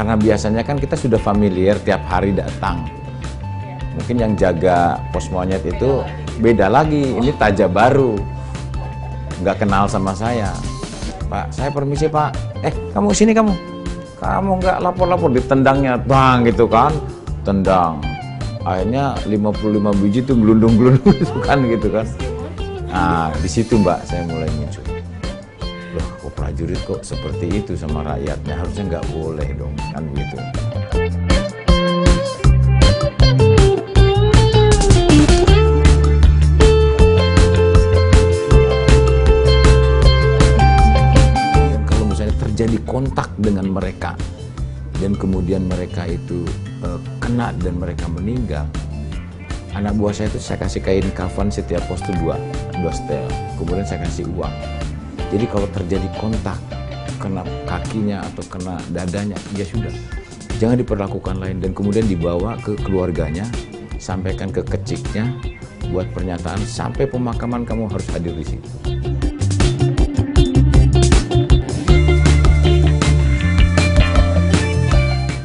karena biasanya kan kita sudah familiar tiap hari datang. Mungkin yang jaga pos monyet itu beda lagi, ini taja baru, nggak kenal sama saya. Pak, saya permisi Pak. Kamu sini kamu nggak lapor-lapor, ditendangnya, bang gitu kan, tendang. Akhirnya 55 biji tuh gelundung-gelundung gitu kan, gitu kan. Nah, di situ Mbak saya mulai muncul. Loh, kok prajurit kok seperti itu sama rakyatnya, harusnya nggak boleh dong, kan begitu. Dan kalau misalnya terjadi kontak dengan mereka, dan kemudian mereka itu kena dan mereka meninggal, anak buah saya itu saya kasih kain kafan setiap pos itu dua setel, kemudian saya kasih uang. Jadi kalau terjadi kontak, kena kakinya atau kena dadanya, ya sudah, jangan diperlakukan lain, dan kemudian dibawa ke keluarganya, sampaikan ke keciknya, buat pernyataan, sampai pemakaman kamu harus hadir di situ.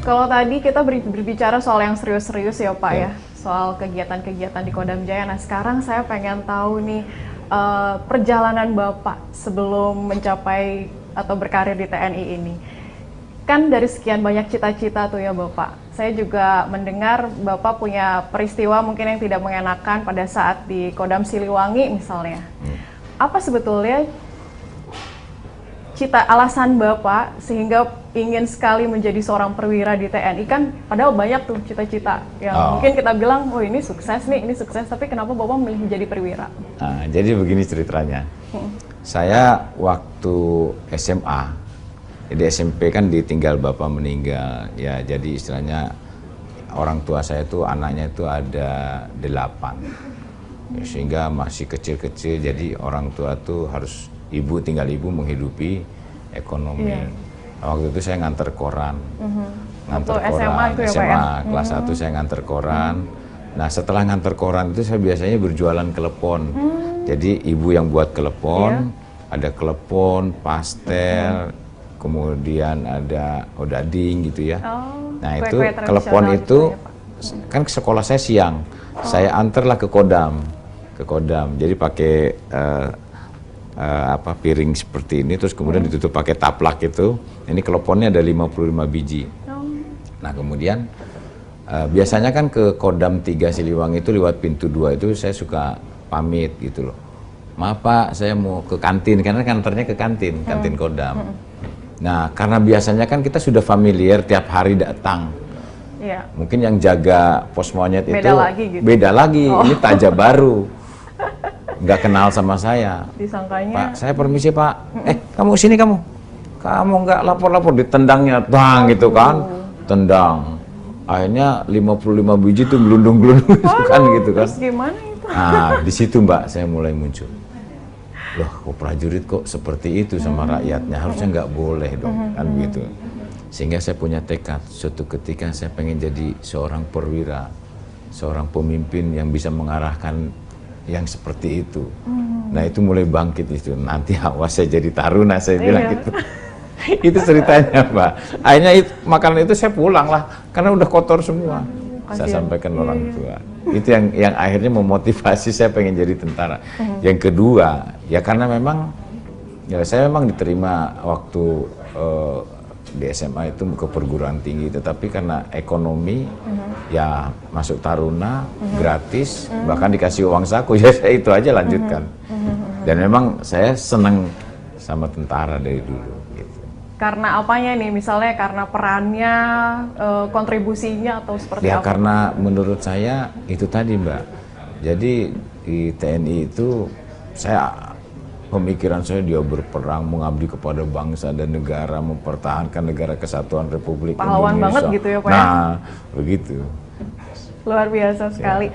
Kalau tadi kita berbicara soal yang serius-serius ya Pak ya, soal kegiatan-kegiatan di Kodam Jaya. Nah sekarang saya pengen tahu nih, perjalanan Bapak sebelum mencapai atau berkarir di TNI ini. Kan dari sekian banyak cita-cita tuh ya Bapak, saya juga mendengar Bapak punya peristiwa mungkin yang tidak mengenakan pada saat di Kodam Siliwangi misalnya. Apa sebetulnya alasan Bapak sehingga ingin sekali menjadi seorang perwira di TNI? Kan padahal banyak tuh cita-cita yang mungkin kita bilang, oh ini sukses nih, ini sukses, tapi kenapa Bapak memilih menjadi perwira? Nah, jadi begini ceritanya. Saya waktu SMA, jadi SMP kan ditinggal Bapak meninggal, ya jadi istilahnya orang tua saya itu anaknya itu ada 8, ya, sehingga masih kecil-kecil, jadi orang tua tuh harus tinggal ibu menghidupi ekonomi. Waktu itu saya nganter koran, SMA itu ya, SMA Pak, ya? kelas 1 saya nganter koran. Nah setelah nganter koran itu saya biasanya berjualan kelepon. Jadi ibu yang buat kelepon, ada kelepon, pastel, kemudian ada odading gitu ya. Nah itu kelepon itu kan sekolah saya siang, saya anterlah ke Kodam, jadi pakai piring seperti ini, terus kemudian ditutup pakai taplak itu. Ini keleponnya ada 55 biji. Nah kemudian biasanya kan ke Kodam 3 Siliwangi itu lewat pintu 2 itu saya suka pamit gitu loh. Maaf Pak, saya mau ke kantin, karena kantornya ke kantin Kodam. Nah karena biasanya kan kita sudah familiar tiap hari datang. Mungkin yang jaga pos monyet itu beda lagi, ini taja baru, nggak kenal sama saya. Disangkanya, Pak, saya permisi Pak. Kamu sini kamu nggak lapor-lapor, ditendangnya, bang gitu kan, tendang. Akhirnya 55 biji tuh gelundung-gelundung gitu kan, gitu kan. Terus gimana itu? Nah, di situ Mbak saya mulai muncul. Loh, kok prajurit kok seperti itu sama rakyatnya, harusnya nggak boleh dong, kan begitu. Sehingga saya punya tekad, suatu ketika saya pengen jadi seorang perwira, seorang pemimpin yang bisa mengarahkan yang seperti itu. Nah itu mulai bangkit itu, nanti awas saya jadi taruna, saya bilang gitu. Itu ceritanya Mbak. Akhirnya makanan itu saya pulang lah, karena udah kotor semua. Saya sampaikan orang tua. Itu yang akhirnya memotivasi saya pengen jadi tentara. Yang kedua, ya karena memang ya saya memang diterima waktu di SMA itu ke perguruan tinggi, tetapi karena ekonomi ya masuk taruna gratis, bahkan dikasih uang saku, ya saya itu aja lanjutkan. Dan memang saya senang sama tentara dari dulu gitu. Karena apanya nih, misalnya karena perannya, kontribusinya, atau seperti ya, apa? Karena menurut saya itu tadi Mbak, jadi di TNI itu pemikiran saya dia berperang, mengabdi kepada bangsa dan negara, mempertahankan negara kesatuan Republik Pahlawan Indonesia. Banget gitu ya Pak? Nah, begitu. Luar biasa sekali.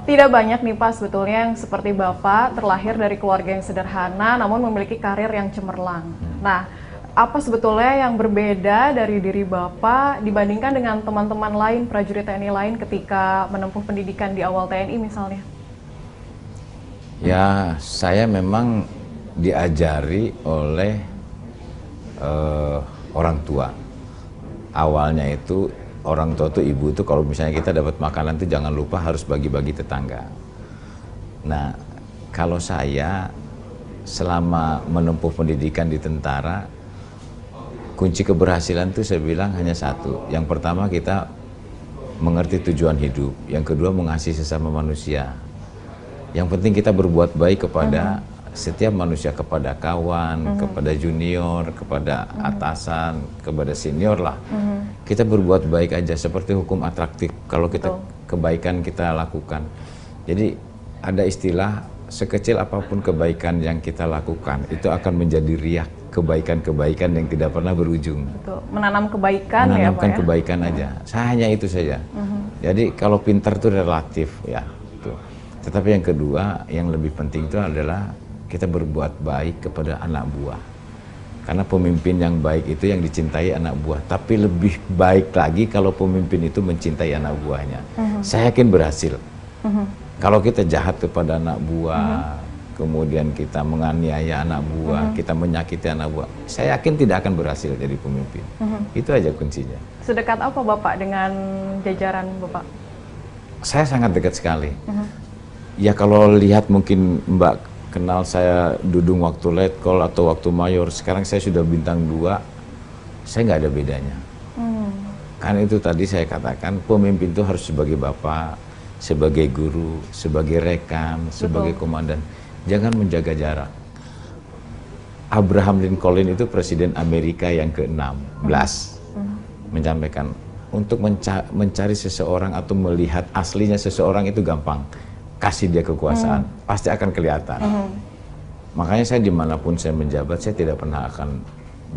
Tidak banyak nih Pak sebetulnya yang seperti Bapak terlahir dari keluarga yang sederhana namun memiliki karir yang cemerlang. Nah, apa sebetulnya yang berbeda dari diri Bapak dibandingkan dengan teman-teman lain, prajurit TNI lain ketika menempuh pendidikan di awal TNI misalnya? Ya, saya memang diajari oleh orang tua. awalnya itu orang tua tuh, ibu tuh kalau misalnya kita dapat makanan tuh jangan lupa harus bagi-bagi tetangga. Nah, kalau saya selama menempuh pendidikan di tentara, kunci keberhasilan tuh saya bilang hanya satu. Yang pertama, kita mengerti tujuan hidup. Yang kedua, mengasihi sesama manusia. Yang penting kita berbuat baik kepada setiap manusia, kepada kawan, kepada junior, kepada atasan, kepada senior lah. Kita berbuat baik aja, seperti hukum atraktif. Kalau kita kebaikan kita lakukan. Jadi ada istilah, sekecil apapun kebaikan yang kita lakukan, itu akan menjadi riak kebaikan-kebaikan yang tidak pernah berujung. Betul. Menanam kebaikan. Menanamkan ya, Pak, kebaikan aja. Saya hanya itu saja. Jadi kalau pintar itu relatif ya. Tuh. Tetapi yang kedua, yang lebih penting itu adalah kita berbuat baik kepada anak buah. Karena pemimpin yang baik itu yang dicintai anak buah. Tapi lebih baik lagi kalau pemimpin itu mencintai anak buahnya. Saya yakin berhasil. Kalau kita jahat kepada anak buah, kemudian kita menganiaya anak buah, kita menyakiti anak buah, saya yakin tidak akan berhasil jadi pemimpin. Itu aja kuncinya. Sedekat apa Bapak dengan jajaran Bapak? Saya sangat dekat sekali. Ya kalau lihat mungkin Mbak kenal saya Dudung waktu letkol atau waktu mayor, sekarang saya sudah bintang 2, saya nggak ada bedanya. Karena itu tadi saya katakan, pemimpin itu harus sebagai bapak, sebagai guru, sebagai rekan, sebagai komandan. Jangan menjaga jarak. Abraham Lincoln itu presiden Amerika yang ke-16 menyampaikan, untuk mencari seseorang atau melihat aslinya seseorang itu gampang. Kasih dia kekuasaan, pasti akan kelihatan. Makanya saya dimanapun saya menjabat, saya tidak pernah akan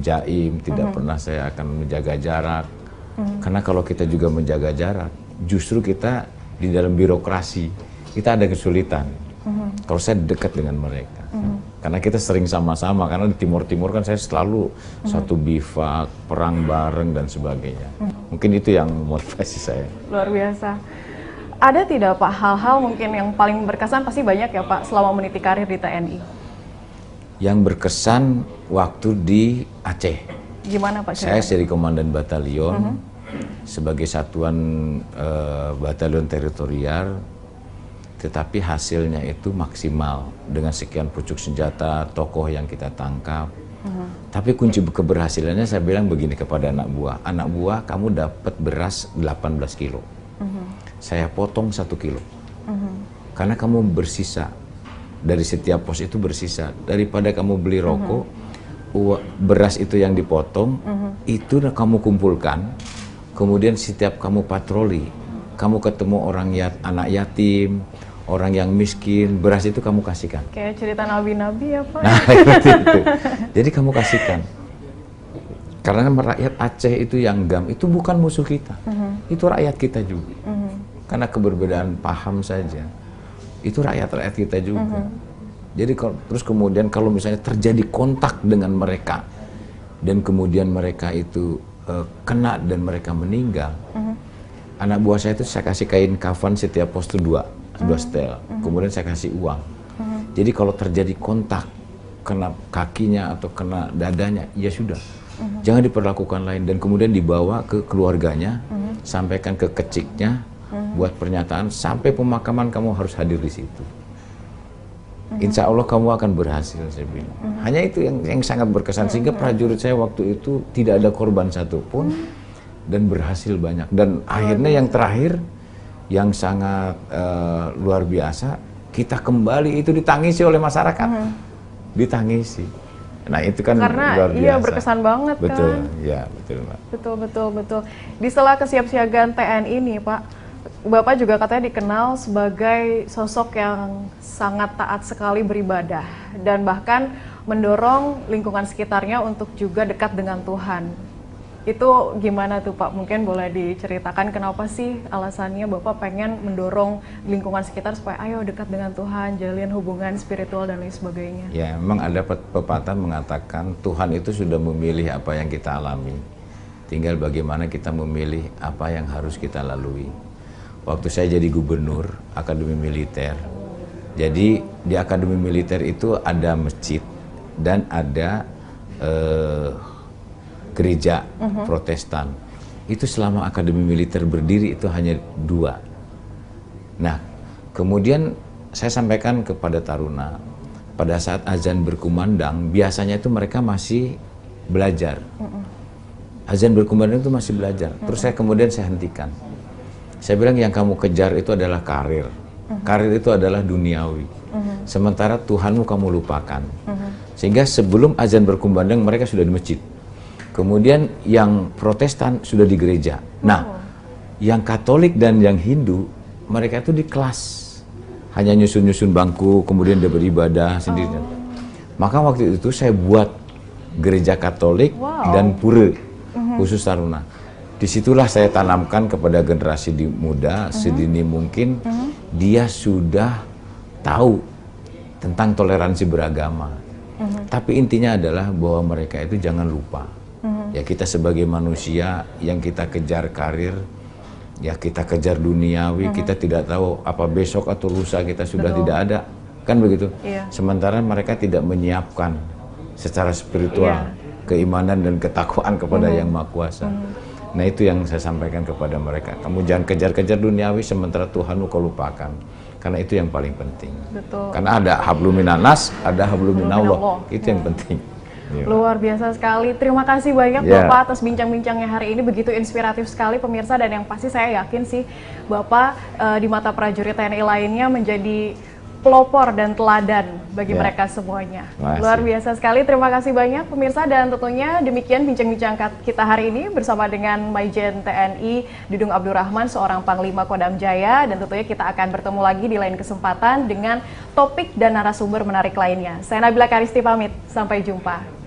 jaim, tidak pernah saya akan menjaga jarak. Karena kalau kita juga menjaga jarak, justru kita di dalam birokrasi, kita ada kesulitan. Kalau saya dekat dengan mereka. Karena kita sering sama-sama, karena di Timur-Timur kan saya selalu satu bivak, perang bareng dan sebagainya. Mungkin itu yang motivasi saya. Luar biasa. Ada tidak Pak hal-hal mungkin yang paling berkesan, pasti banyak ya Pak, selama meniti karir di TNI? Yang berkesan waktu di Aceh. Gimana Pak? Saya jadi komandan batalion, sebagai satuan batalion teritorial, tetapi hasilnya itu maksimal dengan sekian pucuk senjata, tokoh yang kita tangkap. Tapi kunci keberhasilannya saya bilang begini kepada anak buah, kamu dapat beras 18 kilo. Saya potong 1 kilo. Karena kamu bersisa, dari setiap pos itu bersisa. Daripada kamu beli rokok, beras itu yang dipotong, itu kamu kumpulkan, kemudian setiap kamu patroli, kamu ketemu orang anak yatim, orang yang miskin, beras itu kamu kasihkan. Kayak cerita nabi-nabi ya Pak? Nah, itu. Jadi kamu kasihkan. Karena rakyat Aceh itu yang GAM, itu bukan musuh kita. Itu rakyat kita juga. Karena keberbedaan paham saja. Itu rakyat-rakyat kita juga. Jadi terus kemudian kalau misalnya terjadi kontak dengan mereka, dan kemudian mereka itu kena dan mereka meninggal, anak buah saya itu saya kasih kain kafan setiap pos itu 2 setel. Kemudian saya kasih uang. Jadi kalau terjadi kontak, kena kakinya atau kena dadanya, ya sudah. Jangan diperlakukan lain. Dan kemudian dibawa ke keluarganya, sampaikan ke keciknya, buat pernyataan, sampai pemakaman kamu harus hadir di situ. Insya Allah kamu akan berhasil, saya bilang. Hanya itu yang sangat berkesan. Sehingga prajurit saya waktu itu tidak ada korban satupun, dan berhasil banyak. Dan akhirnya yang terakhir, yang sangat luar biasa, kita kembali itu ditangisi oleh masyarakat. Ditangisi. Nah itu kan karena luar biasa. Iya berkesan banget. Betul, kan? Ya betul Mbak. Betul. Di sela kesiapsiagaan TNI ini Pak, Bapak juga katanya dikenal sebagai sosok yang sangat taat sekali beribadah dan bahkan mendorong lingkungan sekitarnya untuk juga dekat dengan Tuhan. Itu gimana tuh Pak? Mungkin boleh diceritakan kenapa sih alasannya Bapak pengen mendorong lingkungan sekitar supaya ayo dekat dengan Tuhan, jalin hubungan spiritual dan lain sebagainya. Ya, memang ada pepatah mengatakan Tuhan itu sudah memilih apa yang kita alami. Tinggal bagaimana kita memilih apa yang harus kita lalui. Waktu saya jadi gubernur Akademi Militer, jadi di Akademi Militer itu ada masjid dan ada gereja Protestan. itu selama Akademi Militer berdiri itu hanya 2. Nah, kemudian saya sampaikan kepada taruna, pada saat azan berkumandang, biasanya itu mereka masih belajar. Azan berkumandang itu masih belajar. Terus kemudian saya hentikan. Saya bilang yang kamu kejar itu adalah karir. Karir itu adalah duniawi. Sementara Tuhanmu kamu lupakan. Sehingga sebelum azan berkumandang mereka sudah di masjid. Kemudian yang Protestan sudah di gereja. Nah, yang Katolik dan yang Hindu, mereka itu di kelas. Hanya nyusun-nyusun bangku, kemudian dia beribadah sendiri. Maka waktu itu saya buat gereja Katolik dan pura, khusus taruna. Disitulah saya tanamkan kepada generasi muda, sedini mungkin, dia sudah tahu tentang toleransi beragama. Tapi intinya adalah bahwa mereka itu jangan lupa. Ya kita sebagai manusia yang kita kejar karir, ya kita kejar duniawi, kita tidak tahu apa besok atau lusa kita sudah tidak ada, kan begitu. Sementara mereka tidak menyiapkan secara spiritual keimanan dan ketakwaan kepada Yang Maha Kuasa. Nah itu yang saya sampaikan kepada mereka, kamu jangan kejar-kejar duniawi sementara Tuhanmu kau lupakan, karena itu yang paling penting. Betul. Karena ada hablum minanas, ada hablum minallah, itu yang penting. Luar biasa sekali. Terima kasih banyak Bapak atas bincang-bincangnya hari ini, begitu inspiratif sekali pemirsa, dan yang pasti saya yakin sih Bapak di mata prajurit TNI lainnya menjadi pelopor dan teladan bagi mereka semuanya. Luar biasa sekali. Terima kasih banyak pemirsa, dan tentunya demikian bincang-bincang kita hari ini bersama dengan Maijen TNI Dudung Abdurrahman, seorang Panglima Kodam Jaya, dan tentunya kita akan bertemu lagi di lain kesempatan dengan topik dan narasumber menarik lainnya. Saya Nabila Karisti pamit, sampai jumpa.